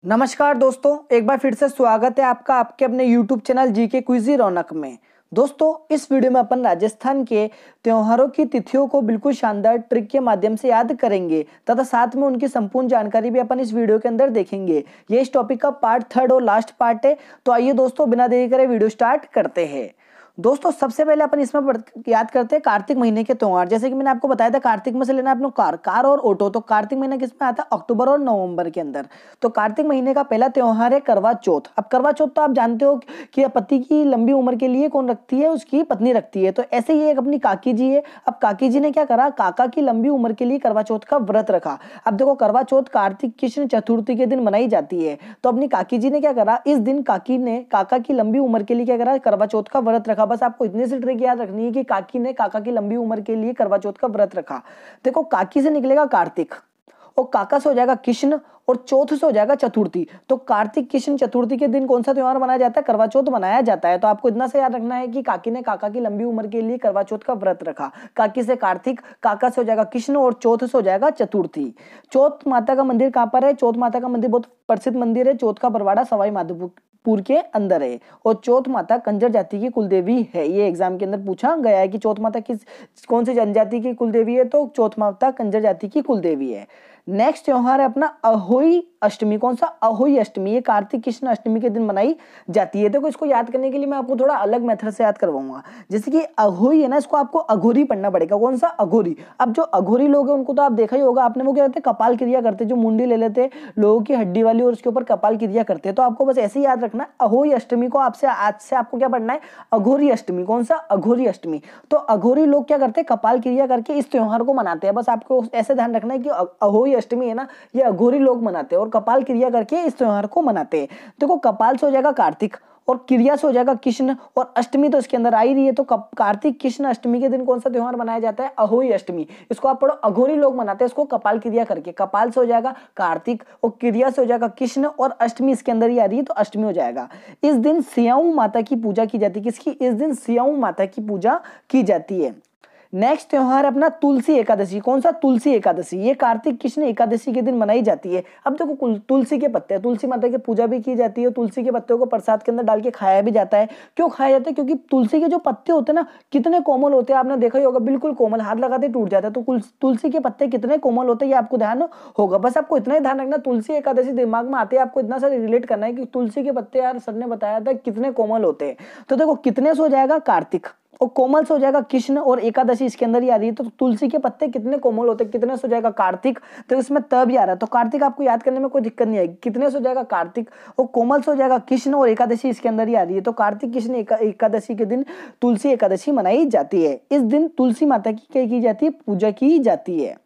नमस्कार दोस्तों, एक बार फिर से स्वागत है आपका आपके अपने YouTube चैनल जीके क्विज़ी रौनक में। दोस्तों, इस वीडियो में अपन राजस्थान के त्योहारों की तिथियों को बिल्कुल शानदार ट्रिक के माध्यम से याद करेंगे तथा साथ में उनकी संपूर्ण जानकारी भी अपन इस वीडियो के अंदर देखेंगे। ये इस टॉपिक का पार्ट 3 और लास्ट पार्ट है। तो आइए दोस्तों, बिना देरी करे वीडियो स्टार्ट करते हैं। दोस्तों, सबसे पहले अपन इसमें याद करते हैं कार्तिक महीने के त्योहार। जैसे कि मैंने आपको बताया था, कार्तिक में से लेना है अपने कार और ऑटो। तो कार्तिक महीना किसमें आता है? अक्टूबर और नवंबर के अंदर। तो कार्तिक महीने का पहला त्योहार है करवा चौथ। अब करवा चौथ तो आप जानते हो कि पति की लंबी उम्र के लिए कौन रखती है? उसकी पत्नी रखती है। तो ऐसे ही एक अपनी काकी जी है। अब काकी जी ने क्या करा? काका की लंबी उम्र के लिए करवा चौथ का व्रत रखा। अब देखो, करवा चौथ कार्तिक कृष्ण चतुर्थी के दिन मनाई जाती है। तो अपनी काकी जी ने क्या करा? इस दिन काकी ने काका की लंबी उम्र के लिए क्या करा? करवा चौथ का व्रत रखा। बस आपको इतनी सी ट्रिक याद रखनी है कि काकी ने काका की लंबी उम्र के लिए करवा चौथ का व्रत रखा। देखो, काकी से निकलेगा कार्तिक और काका से हो जाएगा कृष्ण और चौथ से हो जाएगा चतुर्थी। तो कार्तिक कृष्ण चतुर्थी के दिन कौन सा त्योहार मनाया जाता है? करवा चौथ मनाया जाता है। तो आपको इतना से याद रखना है कि काकी ने काका की लंबी उम्र के लिए करवा चौथ का व्रत रखा। काकी से कार्तिक, काका से हो जाएगा कृष्ण और चौथ से हो जाएगा चतुर्थी। चौथ माता का मंदिर कहां पर है? चौथ माता का मंदिर बहुत प्रसिद्ध मंदिर है। चौथ का बरवाड़ा सवाई माधोपुर के अंदर है। और चौथ माता कंजर जाति की कुलदेवी है। ये एग्जाम के अंदर पूछा गया है कि चौथ माता कौन सी जनजाति की कुलदेवी है? तो चौथ माता कंजर जाति की कुलदेवी है। नेक्स्ट त्योहार है अपना अहोई अष्टमी। कौन सा? अहोई अष्टमी। ये कार्तिक कृष्ण अष्टमी के दिन मनाई जाती है। देखो, इसको याद करने के लिए मैं आपको थोड़ा अलग मेथड से याद करवाऊंगा। जैसे कि अहोई है ना, इसको आपको अघोरी पढ़ना पड़ेगा। कौन सा? अघोरी। अब जो अघोरी लोग हैं उनको तो आप देखा ही होगा आपने, वो क्या करते हैं? कपाल क्रिया करते, जो मुंडी ले लेते लोगों की हड्डी वाली और उसके ऊपर कपाल क्रिया करते हैं। तो आपको बस ऐसे ही याद रखना, अहोई अष्टमी को आपसे आज से आपको क्या पढ़ना है? अघोरी अष्टमी। कौन सा? अघोरी अष्टमी। तो अघोरी लोग क्या करते हैं? कपाल क्रिया करके इस त्योहार को मनाते हैं। बस आपको ऐसे ध्यान रखना है कि अहोई अष्टमी है ना, ये अघोरी लोग मनाते हैं और कपाल क्रिया करके इस त्योहार को मनाते हैं। देखो, कपाल से हो जाएगा कार्तिक और क्रिया से हो जाएगा कृष्ण और अष्टमी तो इसके अंदर आ ही रही है। तो कार्तिक कृष्ण अष्टमी के दिन कौन सा त्योहार मनाया जाता है? अहोई अष्टमी। इसको आप पढ़ो, अघोरी लोग मनाते हैं इसको कपाल क्रिया करके। कपाल से हो जाएगा कार्तिक और क्रिया से हो जाएगा कृष्ण और अष्टमी इसके अंदर ही आ रही है, तो अष्टमी हो जाएगा। इस दिन सियाऊ माता की पूजा की जाती है। किसकी? इस दिन सियाऊ माता की पूजा की जाती है। नेक्स्ट त्योहार अपना तुलसी एकादशी। कौन सा? तुलसी एकादशी। ये कार्तिक कृष्ण एकादशी के दिन मनाई जाती है। अब देखो, तुलसी के पत्ते, तुलसी माता की पूजा भी की जाती है। तुलसी के पत्तों को प्रसाद के अंदर डाल के खाया भी जाता है। क्यों खाया जाता है? क्योंकि तुलसी के जो पत्ते होते हैं ना, कितने कोमल होते हैं, आपने देखा ही होगा, बिल्कुल कोमल, हाथ लगाते टूट जाता है। तो तुलसी के पत्ते कितने कोमल होते हैं ये आपको ध्यान होगा। बस आपको इतना ही ध्यान रखना, तुलसी एकादशी दिमाग में आते हैं, आपको इतना सा रिलेट करना है कि तुलसी के पत्ते, यार सर ने बताया था कितने कोमल होते हैं। तो देखो, कितने से हो जाएगा? कार्तिक और कोमल से हो जाएगा कृष्ण और एकादशी इसके अंदर ही आ रही है। तो तुलसी के पत्ते कितने कोमल होते हैं, कितने से हो जाएगा? कार्तिक। तो इसमें त भी आ रहा है, तो कार्तिक आपको याद करने में कोई दिक्कत नहीं आएगी। कितने से हो जाएगा? कार्तिक और कोमल से हो जाएगा कृष्ण और एकादशी इसके अंदर ही आ रही है। तो कार्तिक कृष्ण एकादशी के दिन तुलसी एकादशी मनाई जाती है। इस दिन तुलसी माता की क्या की जाती है? पूजा की जाती है।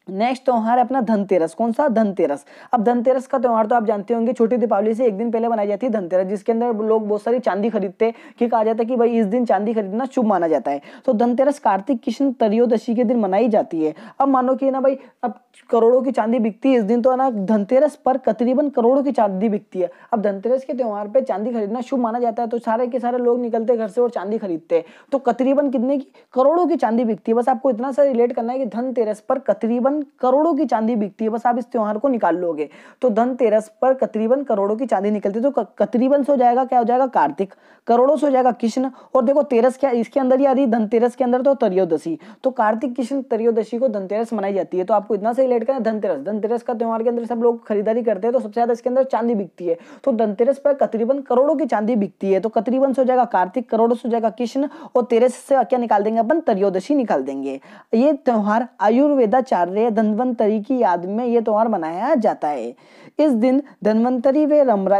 नेक्स्ट त्योहार है अपना धनतेरस। कौन सा? धनतेरस। अब धनतेरस का त्योहार तो आप जानते होंगे, छोटी दीपावली से एक दिन पहले बनाई जाती है धनतेरस, जिसके अंदर लोग बहुत सारी चांदी खरीदते हैं कि कहा जाता है कि भाई इस दिन चांदी खरीदना शुभ माना जाता है। तो धनतेरस कार्तिक कृष्ण त्रयोदशी के दिन मनाई जाती है। अब मानो कि ना भाई, अब करोड़ों की चांदी बिकती है इस दिन, तो है ना, धनतेरस पर तकरीबन करोड़ों की चांदी बिकती है। अब धनतेरस के त्योहार पे चांदी खरीदना शुभ माना जाता है, तो सारे के सारे लोग निकलते घर से और चांदी खरीदते हैं। तो तकरीबन कितने की? करोड़ों की चांदी बिकती है। बस आपको इतना सा रिलेट करना है कि धनतेरस पर तकरीबन करोड़ों की चांदी बिकती है। बस आप इस त्योहार को निकाल लोगे तो धनतेरस पर तकरीबन करोड़ों की चांदी निकलती है। तो तकरीबन से हो जाएगा, क्या हो जाएगा? कार्तिक। करोड़ों से हो जाएगा कृष्ण। और देखो, तेरस क्या इसके अंदर ही आ रही है? धनतेरस के अंदर तो त्रयोदशी। तो कार्तिक कृष्ण त्रयोदशी को धनतेरस मनाई जाती है। तो आपको इतना से रिलेट करना, धनतेरस। धनतेरस का त्योहार के अंदर सब लोग खरीदारी करते हैं, तो सबसे ज्यादा इसके अंदर चांदी बिकती है। तो धनतेरस पर तकरीबन करोड़ों की चांदी बिकती है। तो तकरीबन से हो जाएगा कार्तिक, करोड़ों से हो जाएगा कृष्ण और तेरस से क्या निकाल देंगे अपन? त्रयोदशी निकाल देंगे। ये त्योहार आयुर्वेदाचार्य धन्वंतरी की याद में यह त्योहार मनाया जाता है। इस दिन धन्वंतरी व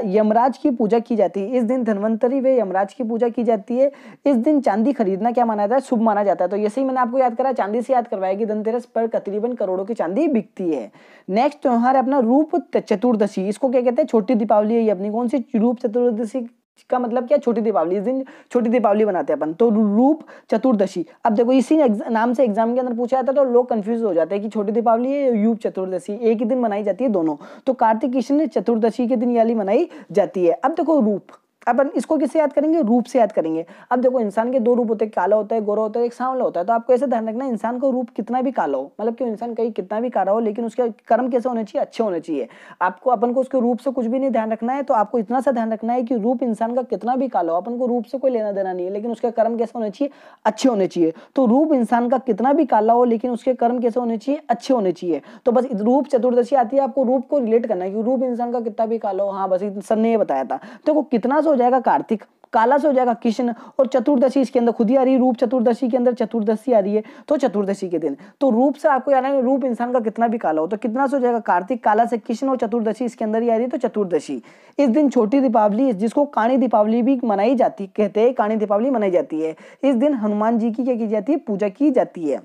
यमराज की पूजा की जाती है। इस दिन धन्वंतरी व यमराज की पूजा की जाती है। इस दिन चांदी खरीदना क्या माना जाता है? शुभ माना जाता है। तो ऐसे ही मैंने आपको याद करा, चांदी से याद करवाया कि धनतेरस पर तकरीबन करोड़ों की चांदी बिकती है। नेक्स्ट त्योहार है अपना रूप चतुर्दशी। इसको क्या कहते हैं? छोटी दीपावली है ये अपनी। कौन सी? रूप चतुर्दशी का मतलब क्या? छोटी दीपावली। इस दिन छोटी दीपावली बनाते हैं अपन, तो रूप चतुर्दशी। अब देखो, इसी नाम से एग्जाम के अंदर पूछा जाता है, तो लोग कंफ्यूज हो जाते हैं कि छोटी दीपावली है, रूप चतुर्दशी एक ही दिन मनाई जाती है दोनों। तो कार्तिक कृष्ण चतुर्दशी के दिन ये वाली मनाई जाती है। अब देखो, रूप अपन इसको किससे याद करेंगे, रूप से याद करेंगे। अब देखो इंसान के दो रूप होते हैं, काला होता है, गोरा होता है, एक सांवला होता है। तो आपको ऐसे ध्यान रखना है इंसान का रूप कितना भी काला हो, मतलब कि इंसान कहीं कितना भी काला हो, लेकिन उसके कर्म कैसे होने चाहिए, अच्छे होने चाहिए। आपको अपन को उसके रूप से कुछ भी नहीं ध्यान रखना है, तो आपको इतना सा ध्यान रखना है कि रूप इंसान का कितना भी काला हो, अपन को रूप से कोई लेना देना नहीं है, लेकिन उसके कर्म कैसे होने चाहिए, अच्छे होने चाहिए। तो रूप इंसान का कितना भी काला हो, लेकिन उसके कर्म कैसे होने चाहिए, अच्छे होने चाहिए। तो बस रूप चतुर्दशी आती है, आपको रूप को रिलेट करना है कि रूप इंसान का कितना भी काला हो। हाँ बस सर ने ये बताया था। तो कितना से हो जाएगा कार्तिक, काला से हो जाएगा कृष्ण, और चतुर्दशी इसके अंदर खुद ही आ रही है, रूप चतुर्दशी के अंदर चतुर्दशी आ रही है, तो चतुर्दशी के दिन। तो रूप से आपको याद है रूप इंसान का कितना भी काला हो, तो कितना से हो जाएगा कार्तिक, काला से कृष्ण, और चतुर्दशी इसके अंदर ही आ रही है, तो चतुर्दशी। इस दिन छोटी दीपावली, जिसको काणी दीपावली भी मनाई जाती कहते हैं, काणी दीपावली मनाई जाती है। इस दिन हनुमान जी की क्या की जाती है, पूजा की जाती है।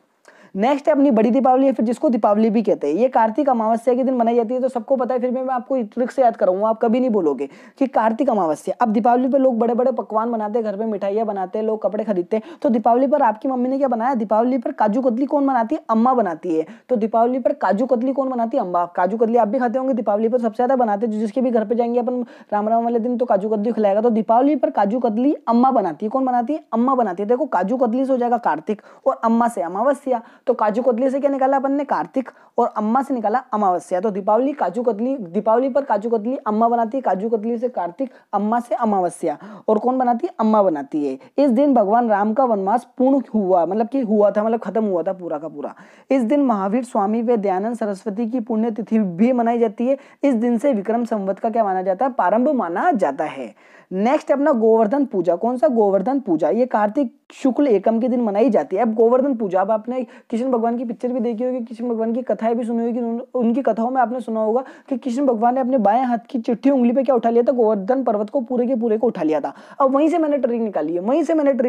नेक्स्ट है अपनी बड़ी दीपावली है, फिर जिसको दीपावली भी कहते हैं। ये कार्तिक अमावस्या के दिन मनाई जाती है, तो सबको पता है, फिर मैं आपको ट्रिक से याद कराऊंगा, आप कभी नहीं बोलोगे कि कार्तिक अमावस्या। अब दीपावली पर लोग बड़े बड़े पकवान बनाते हैं, घर पे मिठाइयाँ बनाते हैं, लोग कपड़े खरीदते हैं। तो दीपावली पर आपकी मम्मी ने क्या बनाया, दीपावली पर काजू कतली कौन बनाती है, अम्मा बनाती है। तो दीपावली पर काजू कतली कौन बनाती है, अम्मा। काजू कतली आप भी खाते होंगे, दीपावली पर सबसे ज्यादा बनाते हैं, जिसके भी घर पे जाएंगे अपन राम राम वाले दिन, तो काजू कतली खिलाएगा। तो दीपावली पर काजू कतली अम्मा बनाती है, कौन बनाती है, अम्मा बनाती है। देखो काजू कतली से हो जाएगा कार्तिक, और अम्मा से अमावस्या। तो काजू कतली से क्या निकाला अपन ने, कार्तिक, और अम्मा से निकाला अमावस्या। तो दीपावली काजू कतली, दीपावली पर काजू कतली अम्मा बनाती है, काजू कतली से कार्तिक, अम्मा से अमावस्या। और कौन बनाती है, अम्मा बनाती है। इस दिन भगवान राम का वनवास पूर्ण हुआ, मतलब कि हुआ था, मतलब खत्म हुआ था पूरा का पूरा। इस दिन महावीर स्वामी व दयानंद सरस्वती की पुण्यतिथि भी मनाई जाती है। इस दिन से विक्रम संवत का क्या माना जाता है, प्रारंभ माना जाता है। नेक्स्ट अपना गोवर्धन पूजा, कौन सा, गोवर्धन पूजा। ये कार्तिक शुक्ल एकम के दिन मनाई जाती है। अब गोवर्धन पूजा, अब आपने कृष्ण भगवान की पिक्चर भी देखी होगी, कृष्ण भगवान की कथाएं भी सुनी होगी। उनकी कथाओं में आपने सुना होगा कि कृष्ण भगवान ने अपने बाएं हाथ की चिट्ठी उंगली पे क्या उठा लिया था, गोवर्धन पर्वत को पूरे के पूरे को उठा लिया था। अब वहीं से मैंने ट्रिक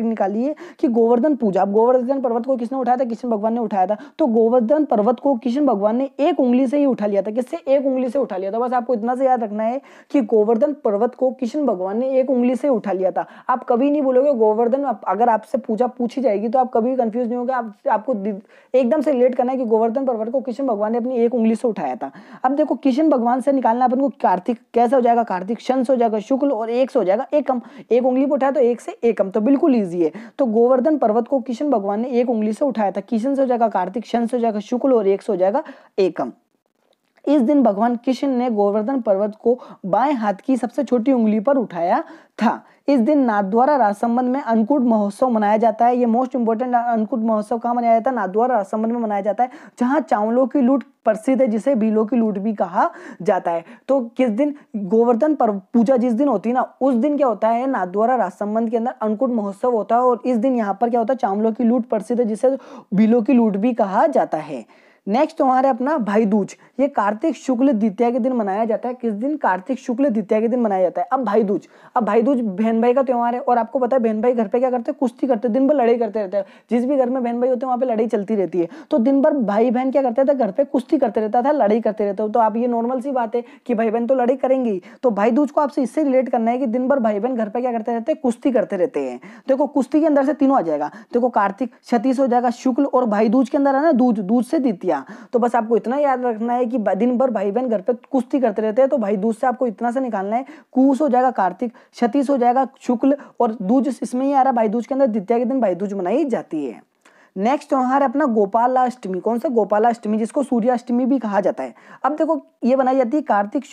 निकाली है कि गोवर्धन पूजा, अब गोवर्धन पर्वत को किसने उठाया था, कृष्ण भगवान ने उठाया था। तो गोवर्धन पर्वत को कृष्ण भगवान ने एक उंगली से ही उठा लिया था, किससे, एक उंगली से उठा लिया था। बस आपको इतना से याद रखना है कि गोवर्धन पर्वत को कृष्ण भगवान ने एक उंगली से उठा लिया था। आप कभी नहीं बोलोगे गोवर्धन, अगर आपसे पूजा पूछी जाएगी तो आप कभी कंफ्यूज नहीं होगा। आपको एकदम से रिलेट करना है कि गोवर्धन पर्वत को कृष्ण भगवान ने अपनी एक उंगली से उठाया था। अब देखो कृष्ण भगवान से निकालना अपन को कार्तिक, कैसे हो जाएगा, कार्तिक शन से हो जाएगा शुक्ल, और एक से हो जाएगा एकम। एक उंगली पे उठाया तो एक से एकम, तो बिल्कुल ईजी है। तो गोवर्धन पर्वत को कृष्ण भगवान ने एक उंगली से उठाया था, कृष्ण से हो जाएगा कार्तिक, शन से हो जाएगा शुक्ल, और एक से हो जाएगा एकम। इस दिन भगवान कृष्ण ने गोवर्धन पर्वत को बाएं हाथ की सबसे छोटी उंगली पर उठाया था। इस दिन नाथद्वारा राजसमंद में अन्नकूट महोत्सव मनाया जाता है। ये मोस्ट इंपोर्टेंट, अन्नकूट महोत्सव कहाँ मनाया जाता है, नाथद्वारा राजसमंद में मनाया जाता है, जहां चावलों की लूट प्रसिद्ध है, जिसे भीलों की लूट भी कहा जाता है। तो किस दिन, गोवर्धन पूजा जिस दिन होती है ना, उस दिन क्या होता है, नाथद्वारा राजसमंद के अंदर अन्नकूट महोत्सव होता है, और इस दिन यहाँ पर क्या होता है, चावलों की लूट प्रसिद्ध है, जिसे भीलों की लूट भी कहा जाता है। नेक्स्ट हमारे अपना भाई दूज, ये कार्तिक शुक्ल द्वितीया के दिन मनाया जाता है। किस दिन, कार्तिक शुक्ल द्वितीया के दिन मनाया जाता है। अब भाई दूज, बहन भाई का त्योहार है, और आपको पता है बहन भाई घर पे क्या करते हैं, कुश्ती करते हैं, दिन भर लड़ाई करते रहते हैं। जिस भी घर में बहन भाई होते हैं वहां पे लड़ाई चलती रहती है। तो दिन भर भाई बहन क्या करते थे, घर पे कुश्ती करते रहता था, लड़ाई करते रहते हो। तो आप ये नॉर्मल सी बात है कि भाई बहन तो लड़ाई करेंगे। तो भाई दूज को आपसे इससे रिलेट करना है कि दिन भर भाई बहन घर पे क्या करते रहते हैं, कुश्ती करते रहते हैं। देखो कुश्ती के अंदर से तीनों आ जाएगा, देखो कार्तिक, क्षति से हो जाएगा शुक्ल, और भाई दूज के अंदर है ना दूज, दूज से द्वितीया। तो बस आपको इतना याद रखना है कि दिन भर भाई बहन घर पे कुश्ती करते रहते हैं। तो भाई दूज से आपको इतना से निकालना है, कूस हो जाएगा कार्तिक, क्षति हो जाएगा शुक्ल, और दूज इसमें ही आ रहा, भाई दूज के अंदर द्वितीया के दिन भाई दूज मनाई जाती है। नेक्स्ट त्योहार अपना गोपालाष्टमी, कौन सा, गोपालाष्टमी, जिसको सूर्याष्टमी भी कहा जाता है। अब देखो ये बनाई जाती है कार्तिक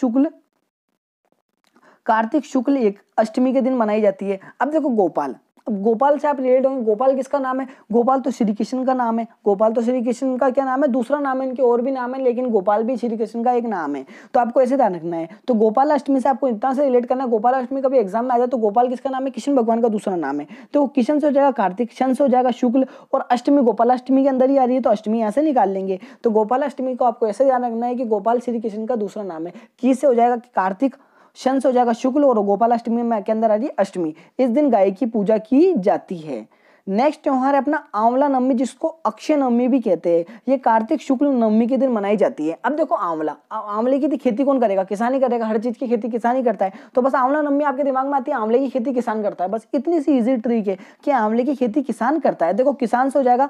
शुक्ल एक अष्टमी के दिन मनाई जाती है। अब देखो गोपाल, अब गोपाल से आप रिलेट होंगे, गोपाल किसका नाम है, गोपाल तो श्री कृष्ण का नाम है। गोपाल तो श्री कृष्ण का क्या नाम है, दूसरा नाम है, इनके और भी नाम है, लेकिन गोपाल भी श्री कृष्ण का एक नाम है। तो आपको ऐसे ध्यान रखना है। तो गोपाल अष्टमी से आपको इतना से रिलेट करना है, गोपाल अष्टमी कभी एग्जाम में आ जाए तो गोपाल किसका नाम है, कृष्ण भगवान का दूसरा नाम है। तो कृष्ण से हो जाएगा कार्तिक, शन से हो जाएगा शुक्ल, और अष्टमी गोपालाष्टमी के अंदर ही आ रही है, तो अष्टमी यहाँ से निकाल लेंगे। तो गोपाल अष्टमी को आपको ऐसे ध्यान रखना है कि गोपाल श्री कृष्ण का दूसरा नाम है। की से हो जाएगा कार्तिक, शन से हो जाएगा शुक्ल, और गोपालाष्टमी में के अंदर आ रही है अष्टमी। इस दिन गाय की पूजा की जाती है। नेक्स्ट त्योहार है अपना आंवला नवमी, जिसको अक्षय नवमी भी कहते हैं। ये कार्तिक शुक्ल नवमी के दिन मनाई जाती है। अब देखो आंवले की खेती कौन करेगा, किसान ही करेगा, हर चीज की खेती किसान ही करता है। तो बस आंवला नवमी आपके दिमाग में आती है, आंवले की खेती किसान करता है। बस इतनी सी इजी ट्रिक है कि आंवले की खेती किसान करता है। देखो किसान से हो जाएगा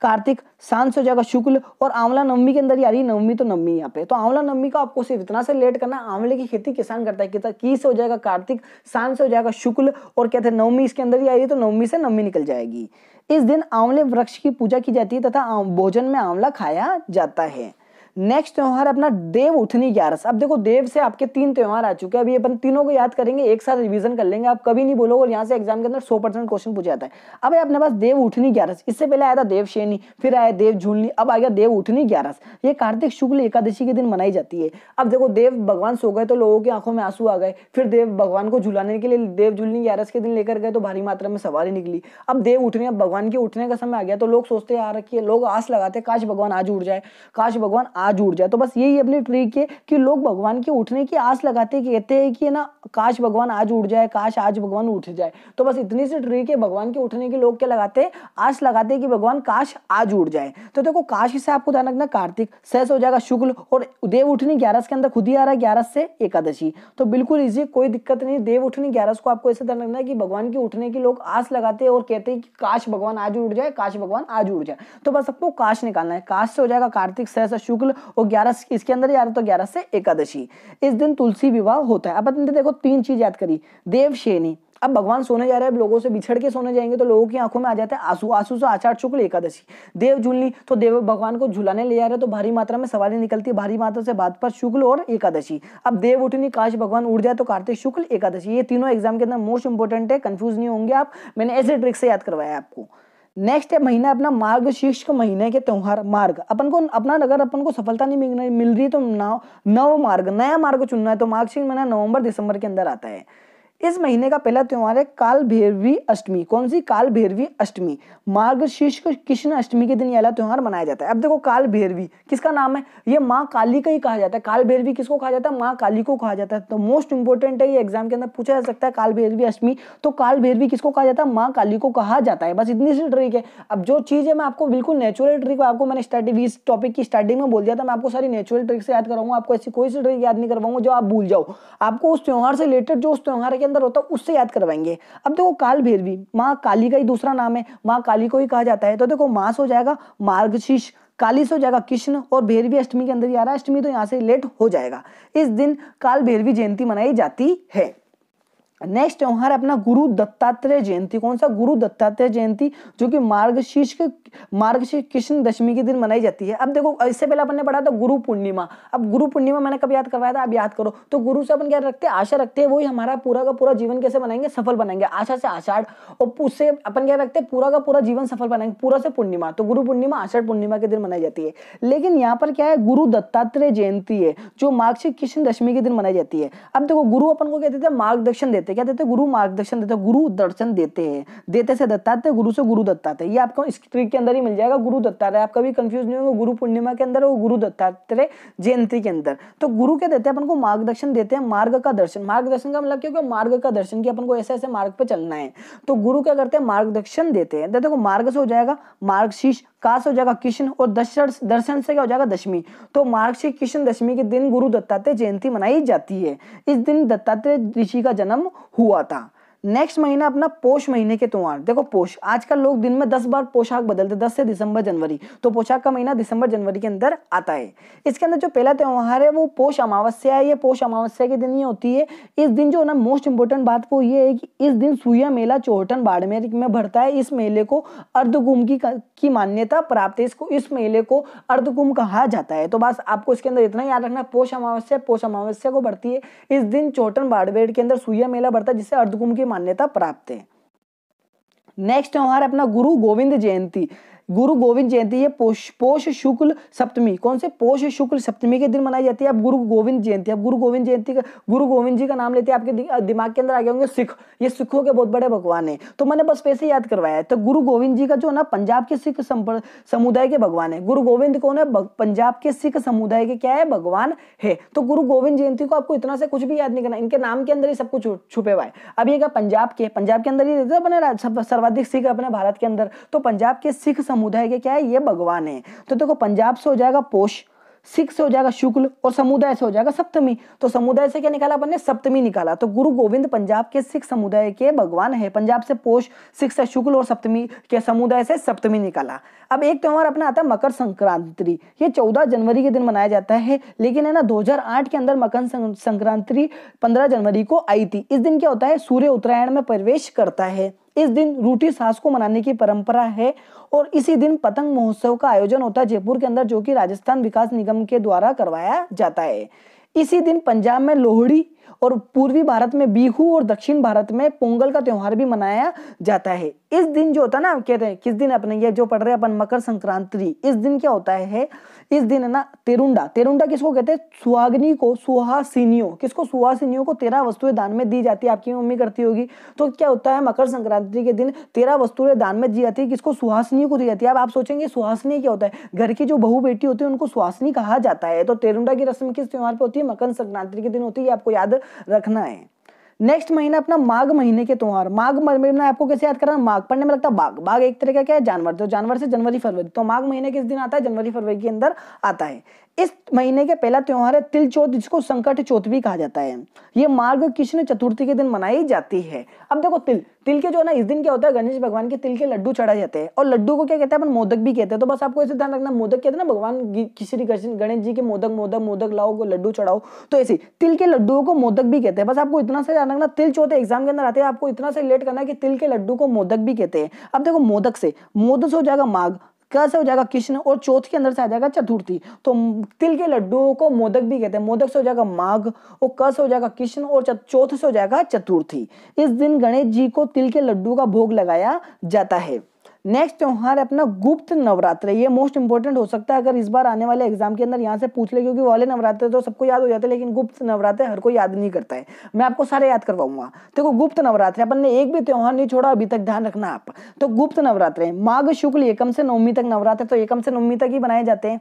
कार्तिक, शांत से हो जाएगा शुक्ल, और आंवला नवमी के अंदर ही आ रही है, नवमी तो नवमी यहाँ पे। तो आंवला नवमी का आपको सिर्फ इतना से लेट करना है, आंवले की खेती किसान करता है, की से हो जाएगा कार्तिक, शांत से हो जाएगा शुक्ल, और कहते हैं नवमी इसके अंदर ही आ रही है, तो नवमी से नवमी निकल जाएगी। इस दिन आंवले वृक्ष की पूजा की जाती है तथा भोजन में आंवला खाया जाता है। नेक्स्ट त्योहार अपना देव उठनी 11। अब देखो देव से आपके 3 त्योहार आ चुके हैं, अभी अपन तीनों को याद करेंगे, एक साथ रिवीजन कर लेंगे, आप कभी नहीं बोलोगे, और यहाँ से एग्जाम के अंदर 100% क्वेश्चन पूछा जाता है। अब अपने पास देव उठनी 11, इससे पहले आया था देव शयनी, फिर आया देव झूलनी, अब आ गया देव उठनी 11। ये कार्तिक शुक्ल एकादशी के दिन मनाई जाती है। अब देखो देव भगवान सो गए तो लोगों की आंखों में आंसू आ गए, फिर देव भगवान को झुलाने के लिए देव झूलनी 11 के दिन लेकर गए तो भारी मात्रा में सवारी निकली। अब देव उठने, अब भगवान के उठने का समय आ गया, तो लोग सोचते आ रखी है, लोग आस लगाते काश भगवान आज उठ जाए, काश भगवान आज उठ जाए। तो बस यही अपनी ट्रिक है कि लोग भगवान के उठने की आस लगाते, कहते हैं कि ना काश भगवान आज उठ जाए, काश आज भगवान उठ जाए। तो बस इतनी सी ट्रिक है, भगवान के उठने की लोग क्या लगाते हैं, आस लगाते हैं कि भगवान काश आज उठ जाए। तो देखो काश से आपको ध्यान रखना, कार्तिक से हो जाएगा शुक्ल, और देव उठनी 11 के अंदर खुद ही आ रहा है 11 से एकादशी, तो बिल्कुल इजी, कोई दिक्कत नहीं। देव उठनी 11 को आपको ऐसे ध्यान रखना है कि भगवान के उठने की लोग आस लगाते हैं और कहते हैं कि काश भगवान आज उठ जाए, काश भगवान आज उठ जाए। तो बस आपको काश निकालना है, काश से हो जाएगा कार्तिक, से शुक्ल, और 11 इसके अंदर यार तो 11 से एकादशी। इस दिन तुलसी विवाह होता है। अब अपन देखो 3 चीज याद करी, देव शयनी, अब भगवान सोने जा रहे हैं, अब लोगों से बिछड़ के सोने जाएंगे तो लोगों की आंखों में आ जाते हैं आंसू, आंसू से आषाढ़ शुक्ल एकादशी। देव झूलनी, तो देव भगवान को झुलाने ले जा रहे हैं तो भारी मात्रा में सवारी निकलती है, भारी मात्रा से भाद्रपद शुक्ल और एकादशी। अब देव उठनी, काश भगवान उठ जाए, तो कार्तिक शुक्ल एकादशी। ये तीनों एग्जाम के अंदर मोस्ट इंपोर्टेंट है, कंफ्यूज नहीं होंगे आप, मैंने ऐसे ट्रिक से याद करवाया आपको। नेक्स्ट है महीना अपना मार्गशीर्ष के महीने के त्योहार। मार्ग अपन को अपना, अगर अपन को सफलता नहीं मिल रही तो नव मार्ग, नया मार्ग चुनना है, तो मार्गशीर्ष महीना नवंबर दिसंबर के अंदर आता है। इस महीने का पहला त्योहार है काल भैरवी अष्टमी। कौन सी? काल भैरवी अष्टमी। मार्गशीर्ष कृष्ण अष्टमी के दिन यह त्योहार मनाया जाता है। अब देखो काल भैरवी किसका नाम है? ये माँ काली का ही कहा जाता है। काल भैरवी किसको कहा जाता है? माँ काली को कहा जाता है। तो मोस्ट इंपोर्टेंट है, ये एग्जाम के अंदर पूछा जा सकता है। काल भैरवी अष्टमी, तो काल भैरवी किसको कहा जाता है? माँ काली को कहा जाता है। बस इतनी सी ट्रिक है। अब जो चीज है मैं आपको बिल्कुल नेचुरल ट्रिक, आपको मैंने स्टार्टिंग इस टॉपिक की स्टार्टिंग में बोल दिया था, मैं आपको सारी नेचुरल ट्रिक से याद कराऊंगा। आपको ऐसी कोई सी ट्रिक याद नहीं करवाऊंगा जो आप भूल जाओ। आपको उस त्योहार से रिलेटेड, जो उस त्योहार के अंदर होता है, उससे याद करवाएंगे। अब देखो काल भैरवी माँ काली का ही दूसरा नाम है, माँ काली को ही कहा जाता है। तो देखो मास हो जाएगा मार्गशीर्ष, काली से हो जाएगा कृष्ण, और भैरवी अष्टमी के अंदर ही आ रहा है अष्टमी, तो यहाँ से लेट हो जाएगा। इस दिन काल भैरवी जयंती मनाई जाती है। नेक्स्ट त्योहार है अपना गुरु दत्तात्रेय जयंती। कौन सा? गुरु दत्तात्रेय जयंती, जो कि मार्गशीर्ष कृष्ण दशमी के दिन मनाई जाती है। अब देखो इससे पहले अपन ने पढ़ा था गुरु पूर्णिमा। अब गुरु पूर्णिमा मैंने कब याद करवाया था? अब याद करो। तो गुरु से अपन क्या रखते हैं? आशा रखते हैं वही हमारा पूरा का पूरा जीवन कैसे बनाएंगे? सफल बनाएंगे। आशा से आषाढ़, और उससे अपन क्या रखते हैं? पूरा का पूरा जीवन सफल बनाएंगे, पूरा से पूर्णिमा। तो गुरु पूर्णिमा आषाढ़ पूर्णिमा के दिन मनाई जाती है। लेकिन यहाँ पर क्या है? गुरु दत्तात्रेय जयंती है, जो मार्गशीर्ष कृष्ण दशमी के दिन मनाई जाती है। अब देखो गुरु अपन को क्या देते हैं? मार्गदर्शन देते हैं। क्या देते हैं? गुरु मार्गदर्शन देते हैं, गुरु दर्शन देते हैं। देते से दत्तात्रेय, गुरु से गुरु दत्तात्रेय। ये आपको इस ट्रिक के अंदर ही मिल जाएगा, गुरु दत्तात्रेय। आप कभी कंफ्यूज नहीं होंगे, गुरु पूर्णिमा के अंदर और गुरु दत्तात्रेय जयंती के अंदर। तो गुरु क्या देते हैं? अपन को मार्गदर्शन देते हैं, मार्ग का दर्शन। मार्गदर्शन का मतलब क्योंकि मार्ग का दर्शन, की अपन को ऐसे ऐसे मार्ग पे चलना है। तो गुरु क्या करते हैं? मार्गदर्शन देते हैं। देखो मार्ग से हो जाएगा मार्गशीर्ष, का से हो जाएगा कृष्ण, और दर्शन से क्या हो जाएगा? दशमी। तो मार्गशीर्ष कृष्ण दशमी के दिन गुरु दत्तात्रेय जयंती मनाई जाती है। इस दिन दत्तात्रेय ऋषि का जन्म हुआ था। नेक्स्ट महीना अपना पोष महीने के त्योहार। देखो पोष, आजकल लोग दिन में 10 बार पोशाक बदलते, 10 से दिसंबर जनवरी। तो पोशाक का महीना दिसंबर जनवरी के अंदर आता है। इसके अंदर जो पहला त्योहार है वो पोष अमावस्या है। ये पोष अमावस्या के दिन ही होती है। इस दिन जो ना मोस्ट इंपोर्टेंट बात वो ये है कि इस दिन सूर्य मेला चौहटन बाड़मेर में भरता है। इस मेले को अर्धकुंभ की मान्यता प्राप्त है। इस मेले को अर्धकुंभ कहा जाता है। तो बस आपको इसके अंदर इतना याद रखना, पोष अमावस्या को बढ़ती है। इस दिन चौहटन बाड़मेर के अंदर सूर्य मेला भरता है, जिससे अर्धकुंभ की मान्यता प्राप्त है। नेक्स्ट त्योहार अपना गुरु गोविंद जयंती। गुरु गोविंद जयंती है पोष शुक्ल सप्तमी। कौन से? पोष शुक्ल सप्तमी के दिन मनाई जाती है। अब गुरु गोविंद जयंती, अब गुरु गोविंद जयंती का, गुरु गोविंद जी का नाम लेते हैं, आपके दिमाग के अंदर आ गए होंगे सिख। ये सिखों के बहुत बड़े भगवान है, तो मैंने बस वैसे याद करवाया है। तो गुरु गोविंद जी का जो ना पंजाब के सिख समुदाय के भगवान है। गुरु गोविंद कौन है? पंजाब के सिख समुदाय के क्या है? भगवान है। तो गुरु गोविंद जयंती को आपको इतना से कुछ भी याद नहीं करना, इनके नाम के अंदर ही सब कुछ छुपे हुआ है। अब ये क्या? पंजाब के अंदर ही रहते हैं अपने सर्वाधिक सिख अपने भारत के अंदर। तो पंजाब के सिख समुदाय के क्या है? ये भगवान है। तो देखो पंजाब से हो जाएगा पोष, सिख से हो जाएगा शुक्ल और समुदाय से हो जाएगा सप्तमी। तो समुदाय से क्या निकाला अपन ने, सप्तमी निकाला। तो गुरु गोविंद पंजाब के सिख समुदाय के भगवान है। पंजाब से पोष, सिख से शुक्ल और सप्तमी के समुदाय से सप्तमी निकाला। अब एक त्योहार अपना आता है मकर संक्रांति। ये 14 जनवरी के दिन मनाया जाता है, लेकिन है ना 2008 के अंदर मकर संक्रांति 15 जनवरी को आई थी। इस दिन क्या होता है, सूर्य उत्तरायण में प्रवेश करता है। इस दिन रूठी सास को मनाने की परंपरा है और इसी दिन पतंग महोत्सव का आयोजन होता है जयपुर के अंदर, जो कि राजस्थान विकास निगम के द्वारा करवाया जाता है। इसी दिन पंजाब में लोहड़ी और पूर्वी भारत में बिहू और दक्षिण भारत में पोंगल का त्योहार भी मनाया जाता है। इस दिन जो होता है ना, कहते हैं किस दिन अपने ये जो पढ़ रहे हैं अपन मकर संक्रांति, इस दिन क्या होता है, इस दिन है ना तेरुंडा। तेरुंडा किसको कहते हैं, सुहागनी को, सुहासिनियों, किसको, सुहासिनियों को 13 वस्तुएं दान में दी जाती है। आपकी मम्मी करती होगी। तो क्या होता है, मकर संक्रांति के दिन 13 वस्तुएं दान में दी जाती है। किसको, सुहासिनी को दी जाती है। अब आप सोचेंगे सुहासिनी क्या होता है, घर की जो बहू बेटी होती है उनको सुहासिनी कहा जाता है। तो तेरुंडा की रस्म किस त्योहार पे होती है, मकर संक्रांति के दिन होती है। आपको याद रखना है। नेक्स्ट महीना अपना माघ महीने के त्योहार। माघ महीना आपको कैसे याद करना, माघ पढ़ने में लगता है बाघ। बाघ एक तरह का क्या है, जानवर। तो जानवर से जनवरी फरवरी, तो माघ महीने किस दिन आता है, जनवरी फरवरी के अंदर आता है। इस महीने के पहला त्योहार है तिल चौथ, जिसको संकट चौथ भी कहा जाता है। ये माघ कृष्ण चतुर्थी के दिन मनाई जाती है। अब देखो तिल के जो ना, इस दिन क्या होता है, गणेश भगवान के तिल के लड्डू चढ़ाए जाते हैं। और लड्डू को क्या कहते हैं, अपन मोदक भी कहते हैं। तो बस आपको ऐसे ध्यान रखना, मोदक कहते हैं ना, भगवान श्री गणेश जी के मोदक, मोदक मोदक लाओ, लड्डू चढ़ाओ। तो ऐसे तिल के लड्डुओं को मोदक भी कहते हैं। बस आपको इतना से ध्यान रखना, तिल चौथ एग्जाम के अंदर आते हैं, आपको इतना से रिलेट करना है कि तिल के लड्डू को मोदक भी कहते हैं। अब देखो मोदक से हो जाएगा माघ, क से हो जाएगा कृष्ण और चौथ के अंदर से आ जाएगा चतुर्थी। तो तिल के लड्डुओं को मोदक भी कहते हैं। मोदक से हो जाएगा माघ और क से हो जाएगा कृष्ण और चौथ से हो जाएगा चतुर्थी। इस दिन गणेश जी को तिल के लड्डू का भोग लगाया जाता है। नेक्स्ट त्योहार है अपना गुप्त नवरात्र। ये मोस्ट इंपोर्टेंट हो सकता है अगर इस बार आने वाले एग्जाम के अंदर यहाँ से पूछ ले, क्योंकि वाले नवरात्र तो सबको याद हो जाते हैं, लेकिन गुप्त नवरात्र हर कोई याद नहीं करता है। मैं आपको सारे याद करवाऊंगा। देखो गुप्त नवरात्र, अपन ने एक भी त्योहार नहीं छोड़ा अभी तक, ध्यान रखना आप। तो गुप्त नवरात्र है माघ शुक्ल एकम से नवमी तक नवरात्र, तो एकम से नवमी तक ही बनाए जाते हैं।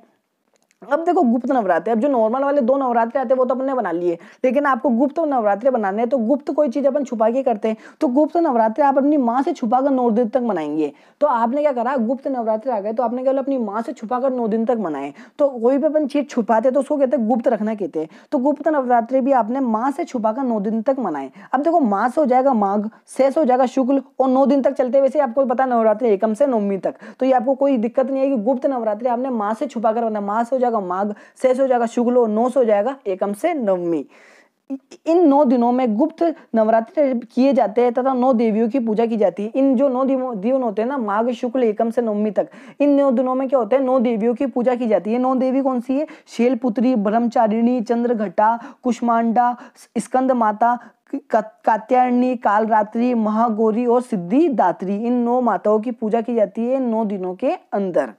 अब देखो गुप्त नवरात्रे, अब जो नॉर्मल वाले 2 नवरात्रे आते हैं वो तो अपन ने बना लिए, लेकिन आपको गुप्त नवरात्रे बनाने हैं। तो गुप्त कोई चीज अपन छुपा के करते हैं, तो गुप्त नवरात्रे आप अपनी माँ से छुपाकर 9 दिन तक मनाएंगे। तो आपने क्या करा, गुप्त नवरात्रे आ गए तो आपने केवल अपनी माँ से छुपाकर 9 दिन तक मनाए। तो कोई भी अपन चीज छुपाते तो उसको कहते हैं गुप्त रखना कहते हैं। तो गुप्त नवरात्रे भी आपने माँ से छुपाकर 9 दिन तक मनाए। अब देखो माँ से हो जाएगा माघ, से हो जाएगा शुक्ल और 9 दिन तक चलते। वैसे आपको पता नवरात्रि एकम से नवमी तक, तो ये आपको कोई दिक्कत नहीं है कि गुप्त नवरात्रि आपने माँ से छुपाकर बनाया। माँ से हो जाएगा माघ, से हो जाएगा शुक्ल और 9 से हो जाएगा एकम से नवमी। इन 9 दिनों में गुप्त नवरात्र किए जाते हैं तथा 9 देवियों की पूजा की जाती है। इन जो 9 दिन होते हैं ना, माघ शुक्ल एकम से नवमी तक, इन 9 दिनों में क्या होता है, 9 देवियों की पूजा की जाती है। 9 देवी कौन सी है, शैलपुत्री, ब्रह्मचारिणी, चंद्रघटा, कुष्मांडा, स्कंद माता, कात्यायनी, कालरात्रि, महागौरी और सिद्धिदात्री। इन 9 माताओं की पूजा की जाती है इन 9 दिनों के अंदर।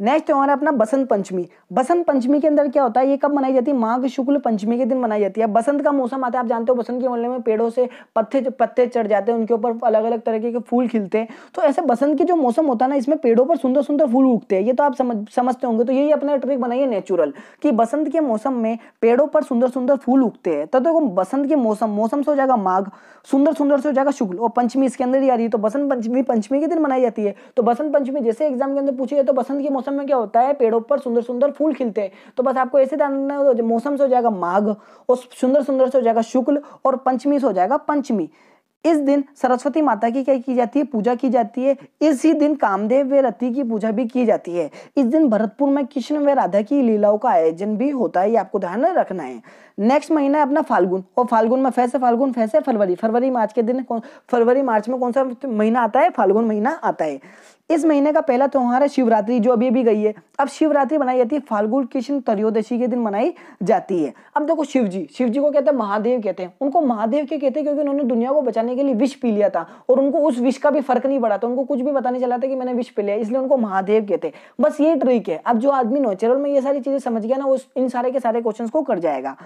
नेक्स्ट त्योहार है अपना बसंत पंचमी। बसंत पंचमी के अंदर क्या होता है, ये कब मनाई जाती है, माघ शुक्ल पंचमी के दिन मनाई जाती है। बसंत का मौसम आता है, आप जानते हो बसंत के महीने में पेड़ों से पत्ते चढ़ जाते हैं, उनके ऊपर अलग अलग तरीके के फूल खिलते हैं। तो ऐसे बसंत की जो मौसम होता है ना, इसमें पेड़ों पर सुंदर सुंदर फूल उगते हैं। ये तो आप समझते होंगे। तो यही अपने ट्रिक बनाइए नेचुरल, कि बसंत के मौसम में पेड़ों पर सुंदर सुंदर फूल उगते हैं। तो देखो बसंत के मौसम से हो जाएगा माघ, सुंदर सुंदर से हो जाएगा शुक्ल और पंचमी इसके अंदर ही आ रही है। तो बसंत पंचमी के दिन मनाई जाती है। तो बसंत पंचमी जैसे एग्जाम के अंदर पूछिए, तो बसंत के मौसम में क्या होता है, पेड़ों पर सुंदर सुंदर फूल खिलते हैं। तो बस आपको ऐसे जानना है, मौसम से हो जाएगा माघ और सुंदर सुंदर से हो जाएगा शुक्ल और पंचमी से हो जाएगा पंचमी। इस दिन सरस्वती माता की क्या की जाती है, पूजा की जाती है। इसी दिन कामदेव व रति की पूजा भी की जाती है। इस दिन भरतपुर में कृष्ण व राधा की लीलाओं का आयोजन भी होता है। ये आपको ध्यान रखना है। नेक्स्ट महीना है अपना फाल्गुन, और फाल्गुन में फैसे फाल्गुन, फैसे फरवरी मार्च के दिन, फरवरी मार्च में कौन सा महीना आता है, फाल्गुन महीना आता है। इस महीने का पहला त्योहार है शिवरात्रि, जो अभी गई है। अब शिवरात्रि बनाई जाती है फाल्गुन कृष्ण त्रयोदशी के दिन मनाई जाती है। अब देखो शिव जी को कहते हैं महादेव, कहते हैं उनको महादेव के कहते हैं क्योंकि उन्होंने दुनिया को बचाने के लिए विष पी लिया था और उनको उस विष का भी फर्क नहीं पड़ा था। उनको कुछ भी पता नहीं चला था कि मैंने विष पी लिया, इसलिए उनको महादेव कहते हैं। बस ये ट्रिक है। अब जो आदमी नेचुरल में ये सारी चीजें समझ गया ना, वो इन सारे के सारे क्वेश्चंस को कर जाएगा।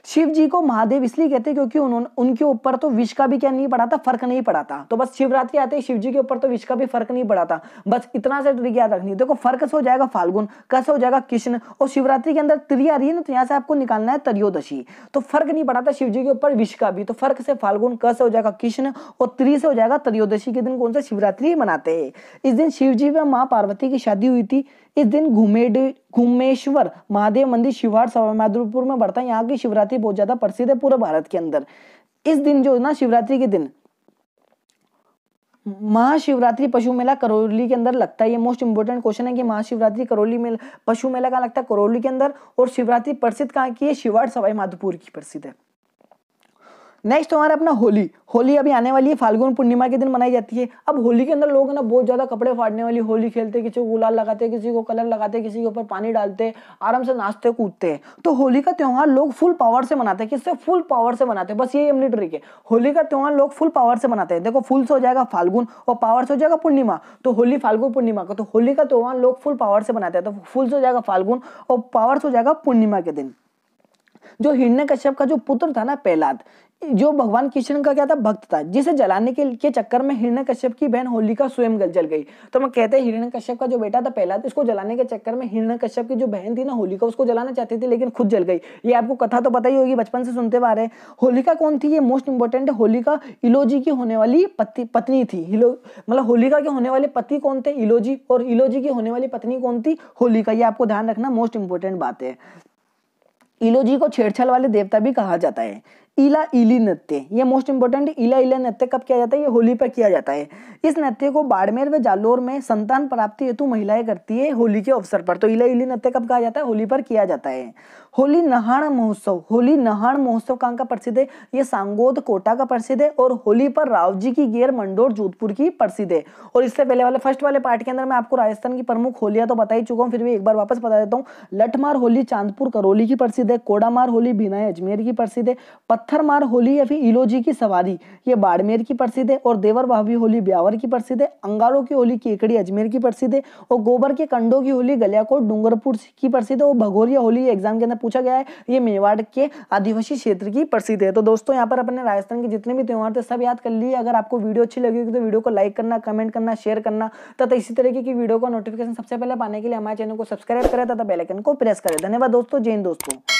शिव जी को महादेव इसलिए कहते हैं क्योंकि उनके ऊपर तो विष का भी क्या नहीं पड़ा था, फर्क नहीं पड़ा था। तो बस शिवरात्रि आते ही शिव जी के ऊपर तो विष का भी फर्क नहीं पड़ा था, बस इतना से ट्रिक याद रखनी है। देखो फर्क से हो जाएगा फाल्गुन, कैसे हो जाएगा कृष्ण, और शिवरात्रि के अंदर त्रि आ रही है ना, तो यहाँ से आपको निकालना है त्रयोदशी। तो फर्क नहीं पड़ा था शिव जी के ऊपर विष का भी, तो फर्क से फाल्गुन, क से हो जाएगा कृष्ण और त्रि से हो जाएगा त्रयोदशी के दिन कौन सा शिवरात्रि मनाते हैं। इस दिन शिव जी व माँ पार्वती की शादी हुई थी। इस दिन घुमेश्वर महादेव मंदिर शिवहाट सवाईमाधोपुर में बढ़ता है। यहाँ की शिवरात्रि बहुत ज्यादा प्रसिद्ध है पूरे भारत के अंदर। इस दिन जो ना शिवरात्रि के दिन महाशिवरात्रि पशु मेला करौली के अंदर लगता है। ये मोस्ट इंपोर्टेंट क्वेश्चन है कि महाशिवरात्रि करौली में पशु मेला कहाँ लगता है, करौली के अंदर। और शिवरात्रि प्रसिद्ध कहाँ की है, शिवहाट सवाईमाधोपुर की प्रसिद्ध है। नेक्स्ट हमारा अपना होली। होली अभी आने वाली है, फाल्गुन पूर्णिमा के दिन मनाई जाती है। अब होली के अंदर लोग ना बहुत ज्यादा कपड़े फाड़ने वाली होली खेलते, किसी को गुलाल लगाते, किसी को कलर लगाते, किसी के ऊपर पानी डालते, आराम से नाचते कूदते हैं। तो होली का त्योहार लोग फुल पावर से मनाते हैं। किससे, फुल पावर से मनाते हैं। बस ये अपनी ट्रिक है, होली का त्योहार लोग फुल पावर से मनाते हैं। देखो फुल से हो जाएगा फाल्गुन और पावर से हो जाएगा पूर्णिमा, तो होली फाल्गुन पूर्णिमा का, तो होली का त्योहार लोग फुल पावर से मनाते हैं। तो फुल से हो जाएगा फाल्गुन और पावर से हो जाएगा पूर्णिमा के दिन। जो हिरण्यकश्यप का जो पुत्र था ना प्रहलाद, जो भगवान कृष्ण का क्या था, भक्त था, जिसे जलाने के चक्कर में हिरण्यकश्यप की बहन होलिका स्वयं जल गई। तो मैं कहते हैं हिरण्यकश्यप का जो बेटा था प्रहलाद, इसको जलाने के चक्कर में हिरण्यकश्यप की जो बहन थी ना होलिका, उसको जलाना चाहती थी लेकिन खुद जल गई। ये आपको कथा तो पता ही होगी, बचपन से सुनते आ रहे हैं। होलिका कौन थी, ये मोस्ट इंपोर्टेंट है। होलिका इलोजी की होने वाली पत्नी थी। मतलब होलिका के होने वाले पति कौन थे, इलोजी, और इलोजी की होने वाली पत्नी कौन थी, होलिका। ये आपको ध्यान रखना, मोस्ट इंपोर्टेंट बात है। इलोजी को छेड़छाड़ वाले देवता भी कहा जाता है। इला इली नृत्य, ये मोस्ट इंपोर्टेंट है। इला इला नृत्य कब किया जाता है, ये होली पर किया जाता है। इस नृत्य को बाड़मेर व जालोर में संतान प्राप्ति हेतु महिलाएं करती है होली के अवसर पर। तो इला इली नृत्य कब कहा जाता है, होली पर किया जाता है। होली नहाण महोत्सव, होली नहाण महोत्सव कहाँ का प्रसिद्ध है, ये सांगोद कोटा का प्रसिद्ध है। और होली पर राव जी की गेर मंडोर जोधपुर की प्रसिद्ध है। और इससे पहले वाले फर्स्ट वाले पार्ट के अंदर मैं आपको राजस्थान की प्रमुख होलियां तो बता ही चुका हूँ, फिर भी एक बार वापस बता देता हूँ। लठमार होली चांदपुर करौली की प्रसिद्ध है। कोडामार होली भिनाई अजमेर की प्रसिद्ध है। पत्थरमार होली या फिर इलोजी की सवारी, ये बाड़मेर की प्रसिद्ध है। और देवर भाभी होली ब्यावर की प्रसिद्ध है। अंगारों की होली केकड़ी अजमेर की प्रसिद्ध है। और गोबर के कंडों की होली गलियाकोट डूंगरपुर की प्रसिद्ध है। और भगोरिया होली एग्जाम के अंदर पूछा गया है, ये मेवाड़ के आदिवासी क्षेत्र की प्रसिद्ध है। तो दोस्तों यहाँ पर अपने राजस्थान के जितने भी त्योहार थे सब याद कर लिए। अगर आपको वीडियो अच्छी लगी तो वीडियो को लाइक करना, कमेंट करना, शेयर करना तथा इसी तरीके की वीडियो का नोटिफिकेशन सबसे पहले पाने के लिए हमारे चैनल को सब्सक्राइब करें तथा बेल आइकन को प्रेस करें। धन्यवाद दोस्तों, जय हिंद दोस्तों।